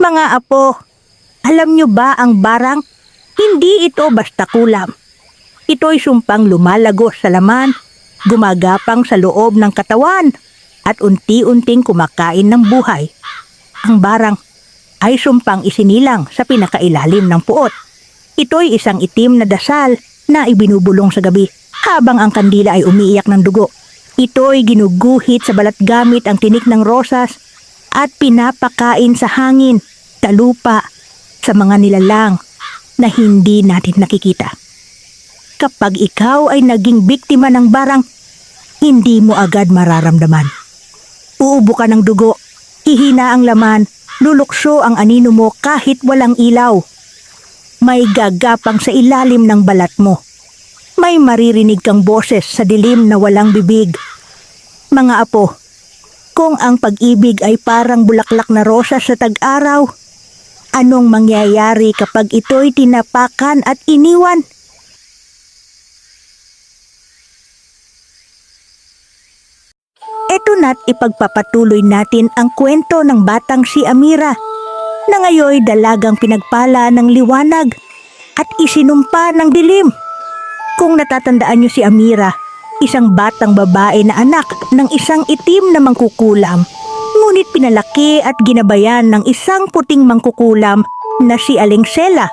Mga apo, alam nyo ba ang barang? Hindi ito basta kulam. Ito'y sumpang lumalagos sa laman, gumagapang sa loob ng katawan, at unti-unting kumakain ng buhay. Ang barang ay sumpang isinilang sa pinakailalim ng puot. Ito'y isang itim na dasal na ibinubulong sa gabi habang ang kandila ay umiiyak ng dugo. Ito'y ginuguhit sa balat gamit ang tinik ng rosas at pinapakain sa hangin, sa lupa, sa mga nilalang na hindi natin nakikita. Kapag ikaw ay naging biktima ng barang, hindi mo agad mararamdaman. Uubo ka ng dugo, hihina ang laman, lulukso ang anino mo kahit walang ilaw. May gagapang sa ilalim ng balat mo. May maririnig kang boses sa dilim na walang bibig. Mga apo, kung ang pag-ibig ay parang bulaklak na rosas sa tag-araw, anong mangyayari kapag ito'y tinapakan at iniwan? Eto na't ipagpapatuloy natin ang kwento ng batang si Amira na ngayoy dalagang pinagpala ng liwanag at isinumpa ng dilim. Kung natatandaan niyo si Amira, isang batang babae na anak ng isang itim na mangkukulam, ngunit pinalaki at ginabayan ng isang puting mangkukulam na si Aling Sela,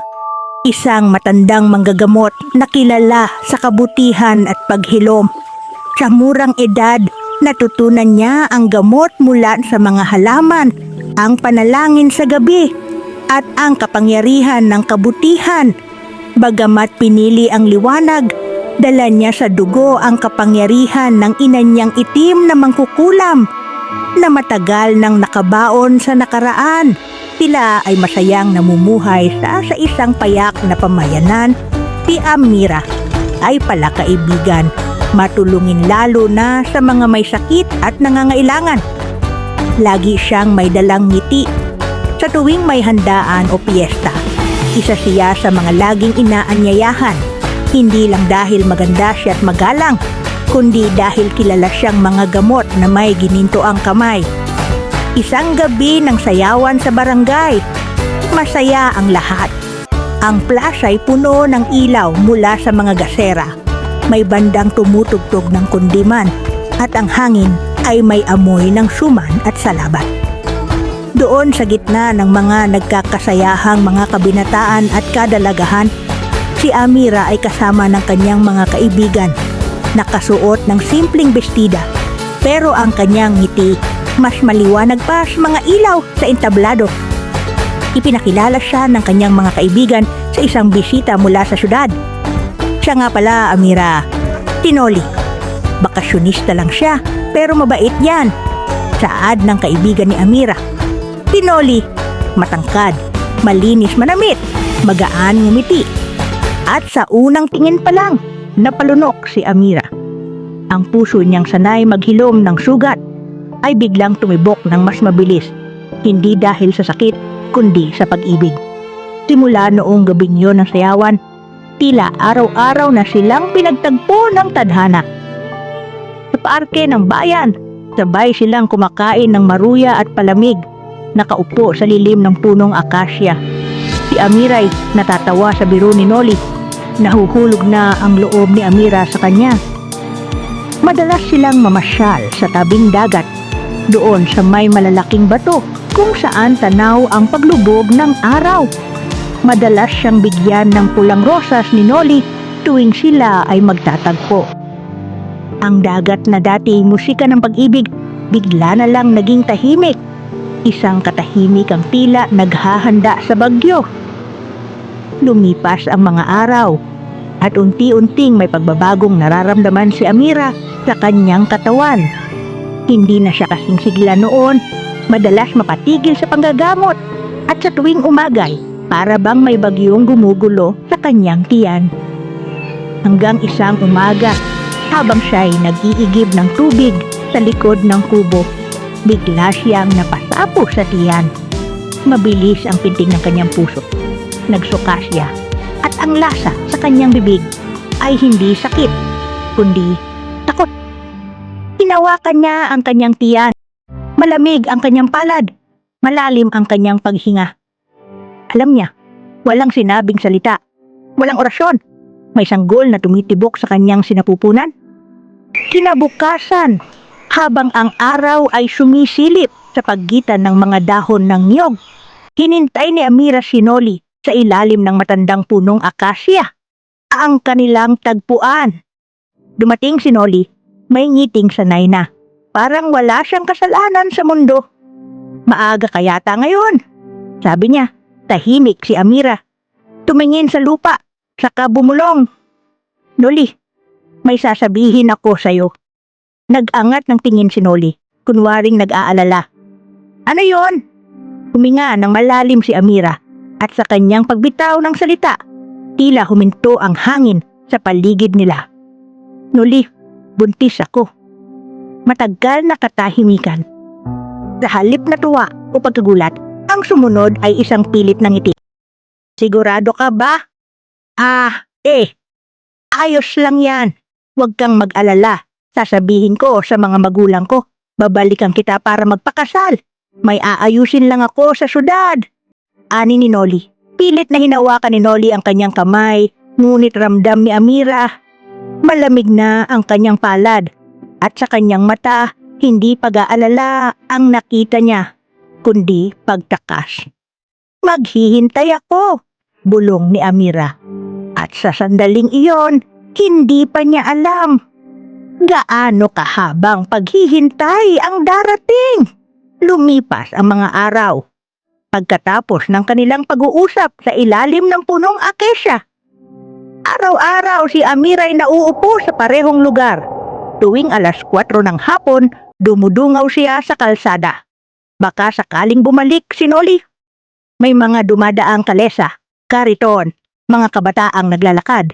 isang matandang manggagamot na kilala sa kabutihan at paghilom. Sa murang edad, natutunan niya ang gamot mula sa mga halaman, ang panalangin sa gabi, at ang kapangyarihan ng kabutihan. Bagamat pinili ang liwanag, dala niya sa dugo ang kapangyarihan ng ina niyang itim na mangkukulam na matagal nang nakabaon sa nakaraan. Sila ay masayang namumuhay sa isang payak na pamayanan. Si Amira ay palakaibigan, matulungin lalo na sa mga may sakit at nangangailangan. Lagi siyang may dalang ngiti sa tuwing may handaan o piyesta. Isa siya sa mga laging inaanyayahan, hindi lang dahil maganda siya at magalang, kundi dahil kilala siyang mga gamot na may gininto ang kamay. Isang gabi ng sayawan sa barangay, masaya ang lahat. Ang plaza ay puno ng ilaw mula sa mga gasera. May bandang tumutugtog ng kundiman at ang hangin ay may amoy ng suman at salabat. Doon sa gitna ng mga nagkakasayahang mga kabinataan at kadalagahan, si Amira ay kasama ng kanyang mga kaibigan, nakasuot ng simpleng bestida, pero ang kanyang ngiti mas maliwanag pa sa mga ilaw sa entablado. Ipinakilala siya ng kanyang mga kaibigan sa isang bisita mula sa syudad. Siya nga pala, Amira, Tinoli. Bakasyonista lang siya, pero mabait yan. Saad ng kaibigan ni Amira. Tinoli, matangkad, malinis manamit, magaan ngumiti. At sa unang tingin pa lang, napalunok si Amira. Ang puso niyang sanay maghilom ng sugat ay biglang tumibok ng mas mabilis, hindi dahil sa sakit, kundi sa pag-ibig. Simula noong gabing yun ng sayawan, tila araw-araw na silang pinagtagpo ng tadhana. Sa parke ng bayan, sabay silang kumakain ng maruya at palamig, nakaupo sa lilim ng punong akasya. Si Amiray natatawa sa biro ni Noli. Nahuhulog na ang loob ni Amira sa kanya. Madalas silang mamasyal sa tabing dagat, doon sa may malalaking bato kung saan tanaw ang paglubog ng araw. Madalas siyang bigyan ng pulang rosas ni Noli tuwing sila ay magtatagpo. Ang dagat na dati musika ng pag-ibig, bigla na lang naging tahimik. Isang katahimikang tila naghahanda sa bagyo. Lumipas ang mga araw at unti-unting may pagbabagong nararamdaman si Amira sa kanyang katawan. Hindi na siya kasing sigla noon, madalas mapatigil sa panggagamot at sa tuwing umagay, para bang may bagyong gumugulo sa kanyang tiyan. Hanggang isang umaga, habang siya'y nag-iigib ng tubig sa likod ng kubo, bigla siyang napasapo sa tiyan. Mabilis ang pinting ng kanyang puso. Nagsuka siya at ang lasa sa kanyang bibig ay hindi sakit, kundi takot. Hinawakan niya ang kanyang tiyan. Malamig ang kanyang palad. Malalim ang kanyang paghinga. Alam niya, walang sinabing salita, walang orasyon. May sanggol na tumitibok sa kanyang sinapupunan. Kinabukasan, habang ang araw ay sumisilip sa pagitan ng mga dahon ng niyog, hinintay ni Amira si Noli sa ilalim ng matandang punong akasya, ang kanilang tagpuan. Dumating si Noli, may ngiting sanay na. Parang wala siyang kasalanan sa mundo. Maaga kayata ngayon, sabi niya. Tahimik si Amira. Tumingin sa lupa, saka bumulong. Noli, may sasabihin ako sa'yo. Nag-angat ng tingin si Noli, kunwaring nag-aalala. Ano yon? Huminga ng malalim si Amira at sa kanyang pagbitaw ng salita, tila huminto ang hangin sa paligid nila. Noli, buntis ako. Matagal na katahimikan. Sa halip na tuwa o pagkagulat, ang sumunod ay isang pilit ng ngiti. Sigurado ka ba? Ayos lang yan. Huwag kang mag-alala. Sasabihin ko sa mga magulang ko, babalikan kita para magpakasal. May aayusin lang ako sa syudad. Ani ni Noli. Pilit na hinawakan ni Noli ang kanyang kamay, ngunit ramdam ni Amira. Malamig na ang kanyang palad at sa kanyang mata, hindi pag-aalala ang nakita niya, kundi pagtakas. Maghihintay ako, bulong ni Amira. At sa sandaling iyon, hindi pa niya alam gaano kahabang paghihintay ang darating. Lumipas ang mga araw. Pagkatapos ng kanilang pag-uusap sa ilalim ng punong akesya, araw-araw si Amira ay nauupo sa parehong lugar. Tuwing 4:00 ng hapon, dumudungaw siya sa kalsada. Baka sakaling bumalik si Noli. May mga dumadaang kalesa, kariton, mga kabataang naglalakad.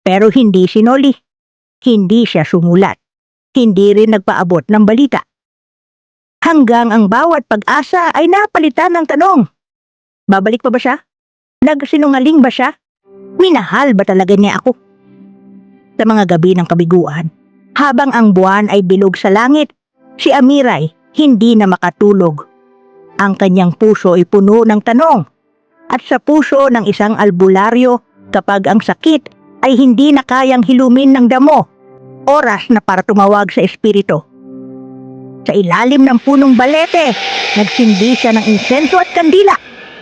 Pero hindi si Noli. Hindi siya sumulat. Hindi rin nagpaabot ng balita. Hanggang ang bawat pag-asa ay napalitan ng tanong. Babalik pa ba siya? Nagsinungaling ba siya? Minahal ba talaga niya ako? Sa mga gabi ng kabiguan, habang ang buwan ay bilog sa langit, si Amiray hindi na makatulog. Ang kanyang puso ay puno ng tanong. At sa puso ng isang albularyo, kapag ang sakit ay hindi na kayang hilumin ng damo, oras na para tumawag sa espiritu. Sa ilalim ng punong balete, nagsindi siya ng insenso at kandila,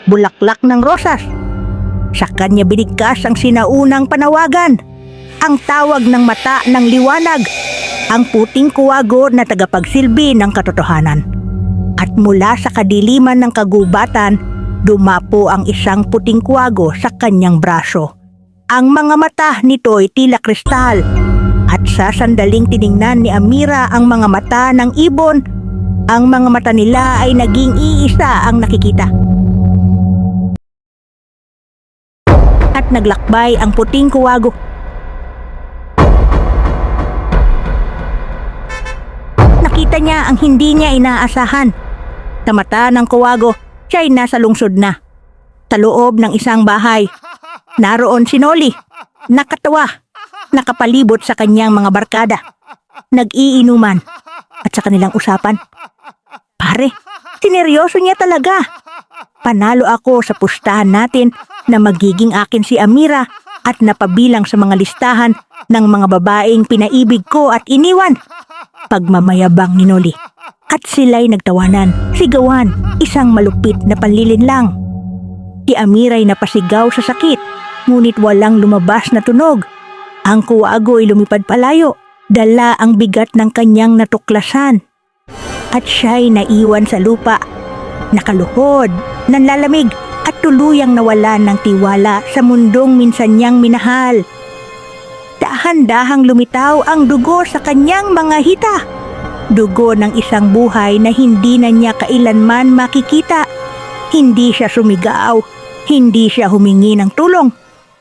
bulaklak ng rosas. Sa kanya binigkas ang sinaunang panawagan, ang tawag ng mata ng liwanag, ang puting kuwago na tagapagsilbi ng katotohanan. At mula sa kadiliman ng kagubatan, dumapo ang isang puting kuwago sa kanyang braso. Ang mga mata nito ay tila kristal, at sa sandaling tiningnan ni Amira ang mga mata ng ibon, ang mga mata nila ay naging iisa ang nakikita. At naglakbay ang puting kuwago. Nakita niya ang hindi niya inaasahan. Sa mata ng kuwago, siya ay nasa lungsod na. Sa loob ng isang bahay, naroon si Noli, nakatawa, nakapalibot sa kanyang mga barkada, nag-iinuman, at sa kanilang usapan. Pare, sineryoso niya talaga. Panalo ako sa pustahan natin na magiging akin si Amira at napabilang sa mga listahan ng mga babaeng pinaibig ko at iniwan. Pagmamayabang ni Noli. At sila'y nagtawanan, sigawan, isang malupit na panlilinlang. Si Amiray napasigaw sa sakit, ngunit walang lumabas na tunog. Ang kuwago ay lumipad palayo, dala ang bigat ng kanyang natuklasan. At siya'y naiwan sa lupa, nakaluhod, nanlalamig at tuluyang nawalan ng tiwala sa mundong minsan niyang minahal. Dahan-dahang lumitaw ang dugo sa kanyang mga hita. Dugo ng isang buhay na hindi na niya kailanman makikita. Hindi siya sumigaw, hindi siya humingi ng tulong.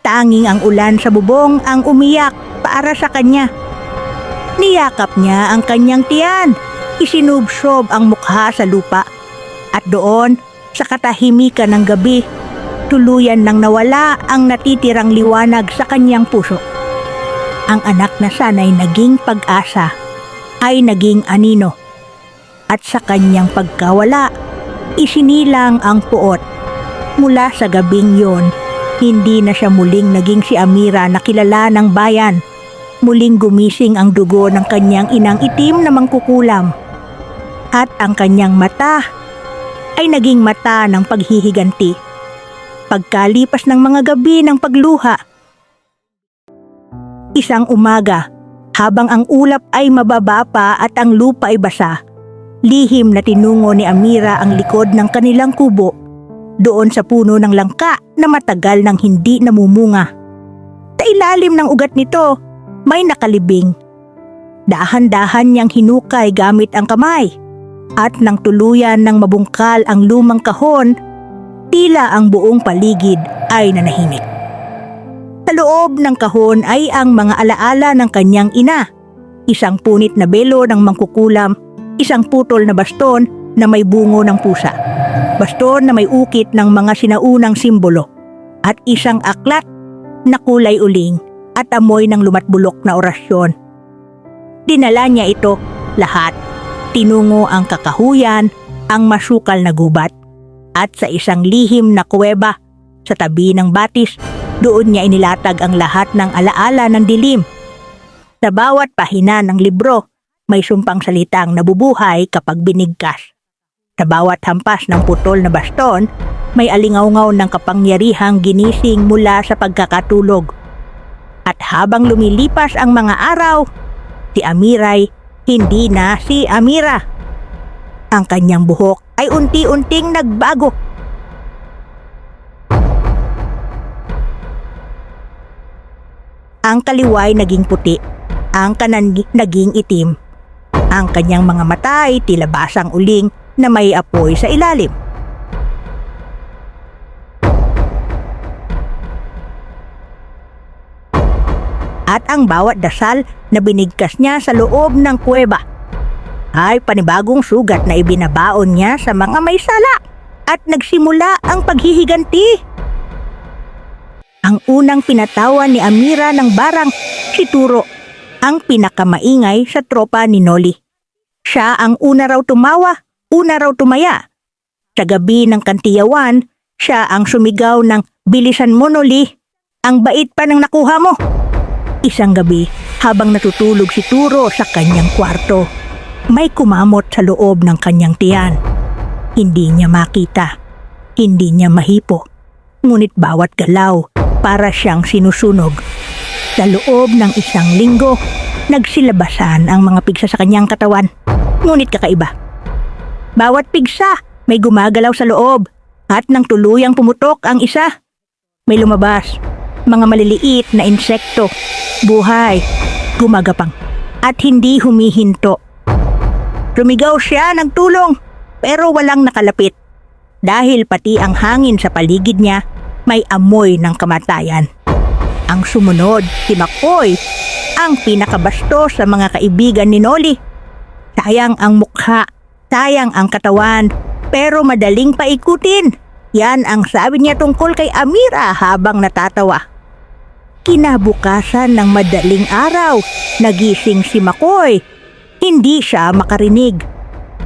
Tanging ang ulan sa bubong ang umiyak para sa kanya. Niyakap niya ang kanyang tiyan, isinubsob ang mukha sa lupa. At doon, sa katahimikan ng gabi, tuluyan nang nawala ang natitirang liwanag sa kanyang puso. Ang anak na sana'y naging pag-asa ay naging anino. At sa kanyang pagkawala, isinilang ang puot. Mula sa gabing yon, hindi na siya muling naging si Amira na kilala ng bayan. Muling gumising ang dugo ng kanyang inang itim na mangkukulam. At ang kanyang mata ay naging mata ng paghihiganti. Pagkalipas ng mga gabi ng pagluha. Isang umaga, habang ang ulap ay mababa pa at ang lupa ay basa, lihim na tinungo ni Amira ang likod ng kanilang kubo, doon sa puno ng langka na matagal nang hindi namumunga. Sa ilalim ng ugat nito, may nakalibing. Dahan-dahan niyang hinukay gamit ang kamay, at nang tuluyan ng mabungkal ang lumang kahon, tila ang buong paligid ay nanahimik. Sa loob ng kahon ay ang mga alaala ng kanyang ina, isang punit na belo ng mangkukulam, isang putol na baston na may bungo ng pusa, baston na may ukit ng mga sinaunang simbolo, at isang aklat na kulay uling at amoy ng lumatbulok na orasyon. Dinala niya ito lahat. Tinungo ang kakahuyan, ang masukal na gubat, at sa isang lihim na kuweba sa tabi ng batis, doon niya inilatag ang lahat ng alaala ng dilim. Sa bawat pahina ng libro, may sumpang salitang nabubuhay kapag binigkas. Sa bawat hampas ng putol na baston, may alingawngaw ng kapangyarihang ginising mula sa pagkakatulog. At habang lumilipas ang mga araw, si Amiray hindi na si Amira. Ang kanyang buhok ay unti-unting nagbago. Ang kaliway naging puti, ang kanan naging itim. Ang kanyang mga mata ay tila basang uling na may apoy sa ilalim. At ang bawat dasal na binigkas niya sa loob ng kuweba ay panibagong sugat na ibinabaon niya sa mga may sala, at nagsimula ang paghihiganti. Ang unang pinatawan ni Amira ng barang, si Turo, ang pinakamaingay sa tropa ni Noli. Siya ang una raw tumawa, una raw tumaya. Sa gabi ng kantiyawan, siya ang sumigaw ng "Bilisan mo, Noli, ang bait pa ng nakuha mo." Isang gabi, habang natutulog si Turo sa kanyang kwarto, may kumamot sa loob ng kanyang tiyan. Hindi niya makita, hindi niya mahipo, ngunit bawat galaw para siyang sinusunog. Sa loob ng isang linggo, nagsilabasan ang mga pigsa sa kanyang katawan, ngunit kakaiba. Bawat pigsa may gumagalaw sa loob, at nang tuluyang pumutok ang isa, may lumabas, mga maliliit na insekto, buhay, gumagapang, at hindi humihinto. Lumigaw siya ng tulong, pero walang nakalapit, dahil pati ang hangin sa paligid niya may amoy ng kamatayan. Ang sumunod, si Makoy, ang pinakabastos sa mga kaibigan ni Noli. Sayang ang mukha, sayang ang katawan, pero madaling paikutin. Yan ang sabi niya tungkol kay Amira habang natatawa. Kinabukasan ng madaling araw, nagising si Makoy. Hindi siya makarinig.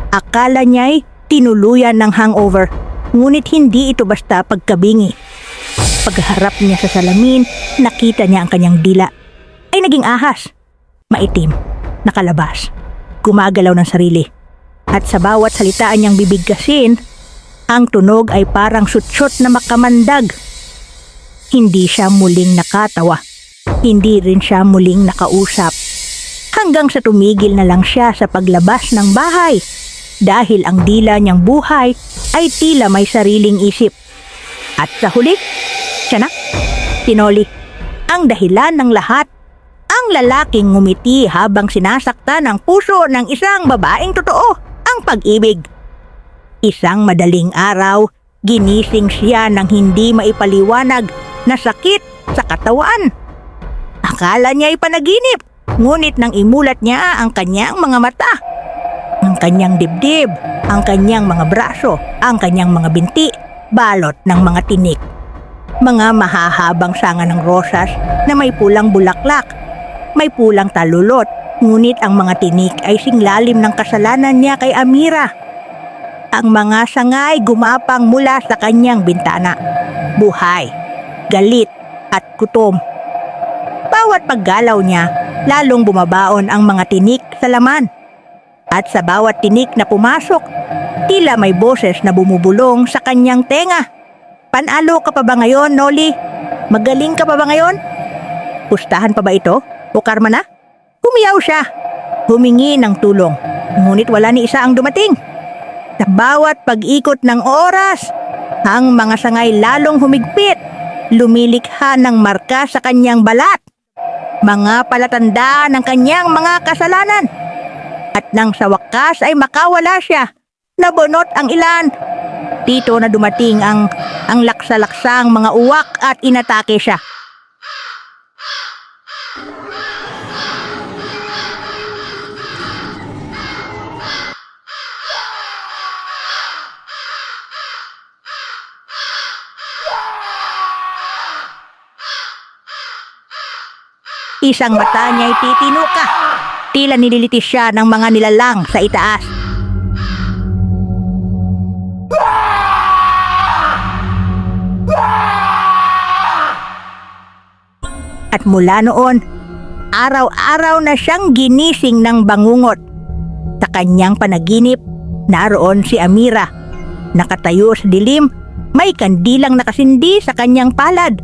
Akala niya'y tinuluyan ng hangover, ngunit hindi ito basta pagkabingi. Pagharap niya sa salamin, nakita niya ang kanyang dila. Ay naging ahas. Maitim, nakalabas, gumagalaw ng sarili. At sa bawat salitaan niyang bibigkasin, ang tunog ay parang sutsyot na makamandag. Hindi siya muling nakatawa. Hindi rin siya muling nakausap. Hanggang sa tumigil na lang siya sa paglabas ng bahay, dahil ang dila niyang buhay ay tila may sariling isip. At sa huli, siya na, si Noli, ang dahilan ng lahat. Ang lalaking ngumiti habang sinasaktan ang puso ng isang babaeng totoo, ang pag-ibig. Isang madaling araw, ginising siya ng hindi maipaliwanag na sakit sa katawan. Akala niya ay panaginip, ngunit nang imulat niya ang kanyang mga mata, ang kanyang dibdib, ang kanyang mga braso, ang kanyang mga binti, balot ng mga tinik. Mga mahahabang sanga ng rosas na may pulang bulaklak, may pulang talulot, ngunit ang mga tinik ay singlalim ng kasalanan niya kay Amira. Ang mga sangay gumapang mula sa kanyang bintana. Buhay, galit at gutom. Bawat paggalaw niya, lalong bumabaon ang mga tinik sa laman. At sa bawat tinik na pumasok, tila may boses na bumubulong sa kanyang tenga. Panalo ka pa ba ngayon, Noli? Magaling ka pa ba ngayon? Pustahan pa ba ito? O karma na? Humiyaw siya. Humingi ng tulong. Ngunit wala ni isa ang dumating. Sa bawat pag-ikot ng oras, ang mga sangay lalong humigpit. Lumilikha ng marka sa kanyang balat. Mga palatanda ng kanyang mga kasalanan. At nang sa wakas ay makawala siya, nabunot ang ilan. Dito na dumating ang laksa-laksang mga uwak at inatake siya. Isang mata niya'y titinuka. Tila nililitis siya ng mga nilalang sa itaas. At mula noon, araw-araw na siyang ginising ng bangungot. Sa kanyang panaginip, naroon si Amira. Nakatayo sa dilim, may kandilang nakasindi sa kanyang palad.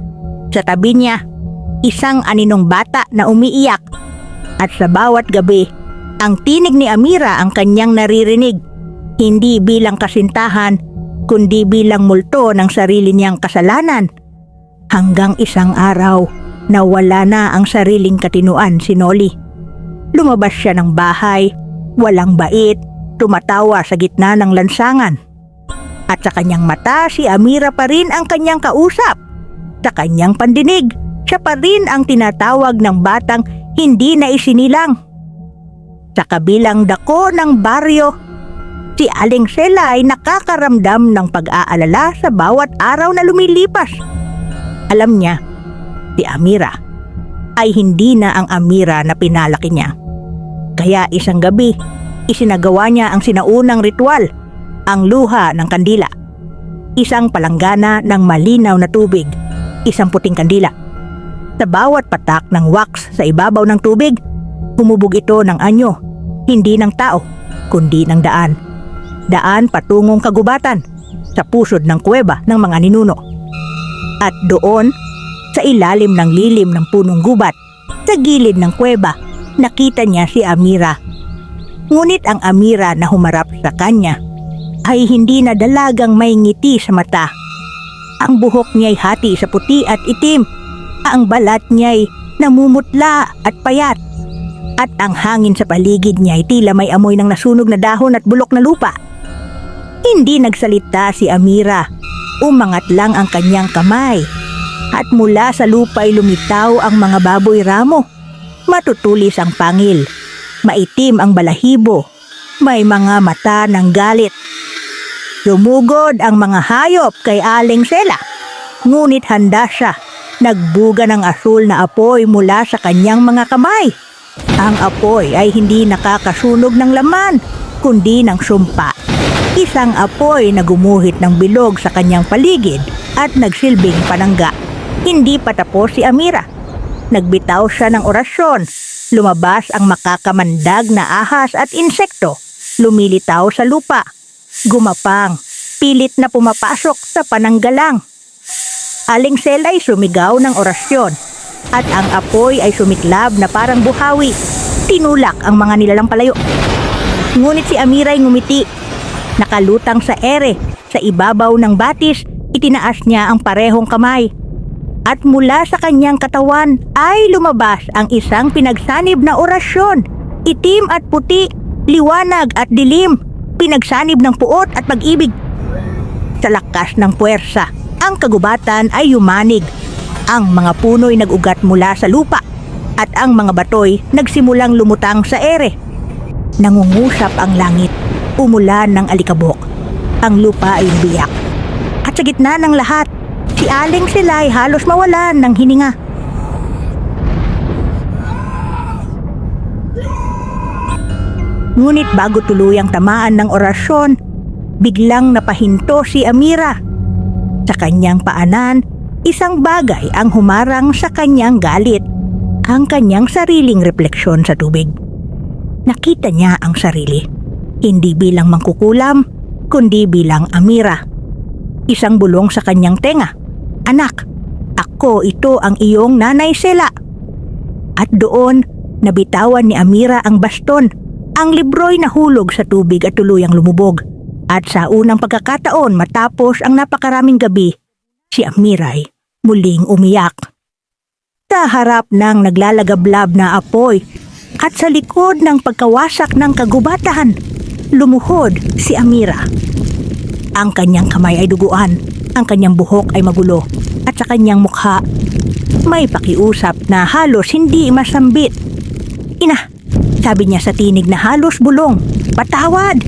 Sa tabi niya, isang aninong bata na umiiyak. At sa bawat gabi, ang tinig ni Amira ang kanyang naririnig. Hindi bilang kasintahan, kundi bilang multo ng sarili niyang kasalanan. Hanggang isang araw, nawala na ang sariling katinuan si Noli. Lumabas siya ng bahay, walang bait, tumatawa sa gitna ng lansangan. At sa kanyang mata, si Amira pa rin ang kanyang kausap. Sa kanyang pandinig, siya pa rin ang tinatawag ng batang hindi na isinilang. Sa kabilang dako ng baryo, si Aling Sela ay nakakaramdam ng pag-aalala sa bawat araw na lumilipas. Alam niya, si Amira ay hindi na ang Amira na pinalaki niya. Kaya isang gabi, isinagawa niya ang sinaunang ritual, ang luha ng kandila. Isang palanggana ng malinaw na tubig, isang puting kandila. Sa bawat patak ng wax sa ibabaw ng tubig, humubog ito ng anyo, hindi ng tao, kundi ng daan. Daan patungong kagubatan, sa pusod ng kuweba ng mga ninuno. At doon, sa ilalim ng lilim ng punong gubat, sa gilid ng kuweba, nakita niya si Amira. Ngunit ang Amira na humarap sa kanya ay hindi na dalagang may ngiti sa mata. Ang buhok niya'y hati sa puti at itim. Ang balat niya'y namumutla at payat. At ang hangin sa paligid niya'y tila may amoy ng nasunog na dahon at bulok na lupa. Hindi nagsalita si Amira. Umangat lang ang kanyang kamay. At mula sa lupa'y lumitaw ang mga baboy ramo. Matutulis ang pangil. Maitim ang balahibo. May mga mata ng galit. Lumugod ang mga hayop kay Aling Sela. Ngunit handa siya. Nagbuga ng asul na apoy mula sa kanyang mga kamay. Ang apoy ay hindi nakakasunog ng laman, kundi ng sumpa. Isang apoy na gumuhit ng bilog sa kanyang paligid at nagsilbing panangga. Hindi pa tapos si Amira. Nagbitaw siya ng orasyon. Lumabas ang makakamandag na ahas at insekto. Lumilitaw sa lupa. Gumapang, pilit na pumapasok sa pananggalang. Aling Sela ay sumigaw ng orasyon at ang apoy ay sumiklab na parang buhawi. Tinulak ang mga nilalang palayo. Ngunit si Amira ay ngumiti. Nakalutang sa ere, sa ibabaw ng batis, itinaas niya ang parehong kamay. At mula sa kanyang katawan ay lumabas ang isang pinagsanib na orasyon. Itim at puti, liwanag at dilim, pinagsanib ng puot at pag-ibig. Sa lakas ng puwersa, ang kagubatan ay yumanig. Ang mga puno'y nag-ugat mula sa lupa at ang mga bato'y nagsimulang lumutang sa ere. Nangungusap ang langit, umulan ng alikabok. Ang lupa ay biyak. At sa gitna ng lahat, si Aling Sela ay halos mawalan ng hininga. Ngunit bago tuluyang tamaan ng orasyon, biglang napahinto si Amira. Sa kanyang paanan, isang bagay ang humarang sa kanyang galit, ang kanyang sariling refleksyon sa tubig. Nakita niya ang sarili, hindi bilang mangkukulam, kundi bilang Amira. Isang bulong sa kanyang tenga, "Anak, ako ito ang iyong nanay Sela." At doon, nabitawan ni Amira ang baston. Ang libro'y nahulog sa tubig at tuluyang lumubog. At sa unang pagkakataon matapos ang napakaraming gabi, si Amira'y muling umiyak. Sa harap ng naglalagablab na apoy at sa likod ng pagkawasak ng kagubatan, lumuhod si Amira. Ang kanyang kamay ay duguan, ang kanyang buhok ay magulo, at sa kanyang mukha may pakiusap na halos hindi masambit. "Ina," sabi niya sa tinig na halos bulong, "patawad!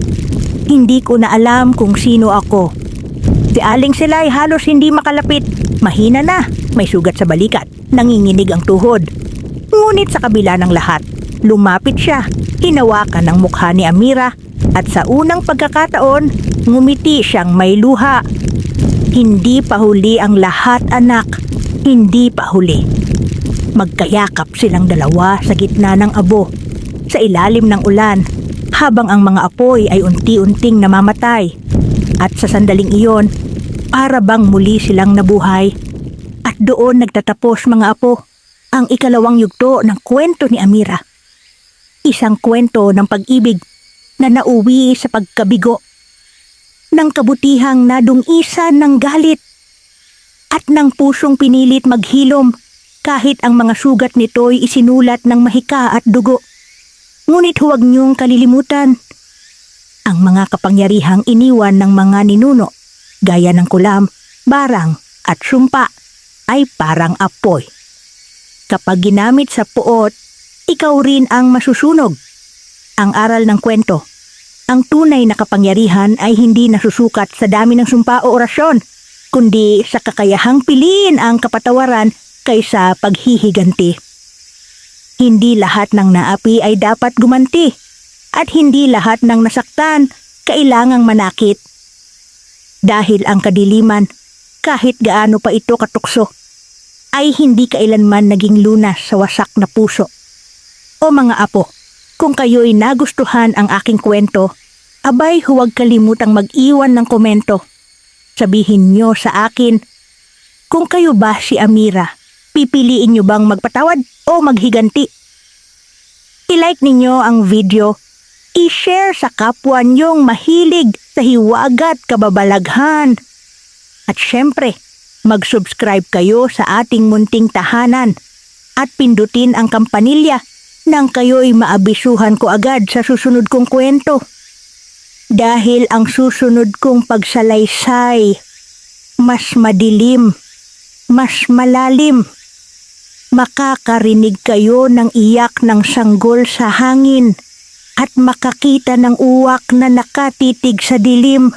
Hindi ko na alam kung sino ako." Si Aling Sela ay halos hindi makalapit. Mahina na, may sugat sa balikat, nanginginig ang tuhod. Ngunit sa kabila ng lahat, lumapit siya, hinawakan ang mukha ni Amira, at sa unang pagkakataon, ngumiti siyang may luha. "Hindi pa huli ang lahat, anak. Hindi pa huli." Magkayakap silang dalawa sa gitna ng abo, sa ilalim ng ulan, habang ang mga apoy ay unti-unting namamatay. At sa sandaling iyon, para bang muli silang nabuhay. At doon nagtatapos, mga apo, ang ikalawang yugto ng kwento ni Amira. Isang kwento ng pag-ibig na nauwi sa pagkabigo, ng kabutihang nadungisan ng galit, at ng pusong pinilit maghilom kahit ang mga sugat nito'y isinulat ng mahika at dugo. Ngunit huwag niyong kalilimutan, ang mga kapangyarihang iniwan ng mga ninuno, gaya ng kulam, barang at sumpa, ay parang apoy. Kapag ginamit sa puot, ikaw rin ang masusunog. Ang aral ng kwento, ang tunay na kapangyarihan ay hindi nasusukat sa dami ng sumpa o orasyon, kundi sa kakayahang piliin ang kapatawaran kaysa paghihiganti. Hindi lahat ng naapi ay dapat gumanti, at hindi lahat ng nasaktan kailangang manakit. Dahil ang kadiliman, kahit gaano pa ito katukso, ay hindi kailanman naging lunas sa wasak na puso. O mga apo, kung kayo'y nagustuhan ang aking kwento, abay huwag kalimutang mag-iwan ng komento. Sabihin nyo sa akin, kung kayo ba si Amira, pipiliin nyo bang magpatawad o maghiganti? I-like ninyo ang video, i-share sa kapwa nyong mahilig sa hiwagat kababalaghan. At syempre, mag-subscribe kayo sa ating munting tahanan at pindutin ang kampanilya nang kayo'y maabisuhan ko agad sa susunod kong kwento. Dahil ang susunod kong pagsalaysay, mas madilim, mas malalim. Makakarinig kayo ng iyak ng sanggol sa hangin at makakita ng uwak na nakatitig sa dilim.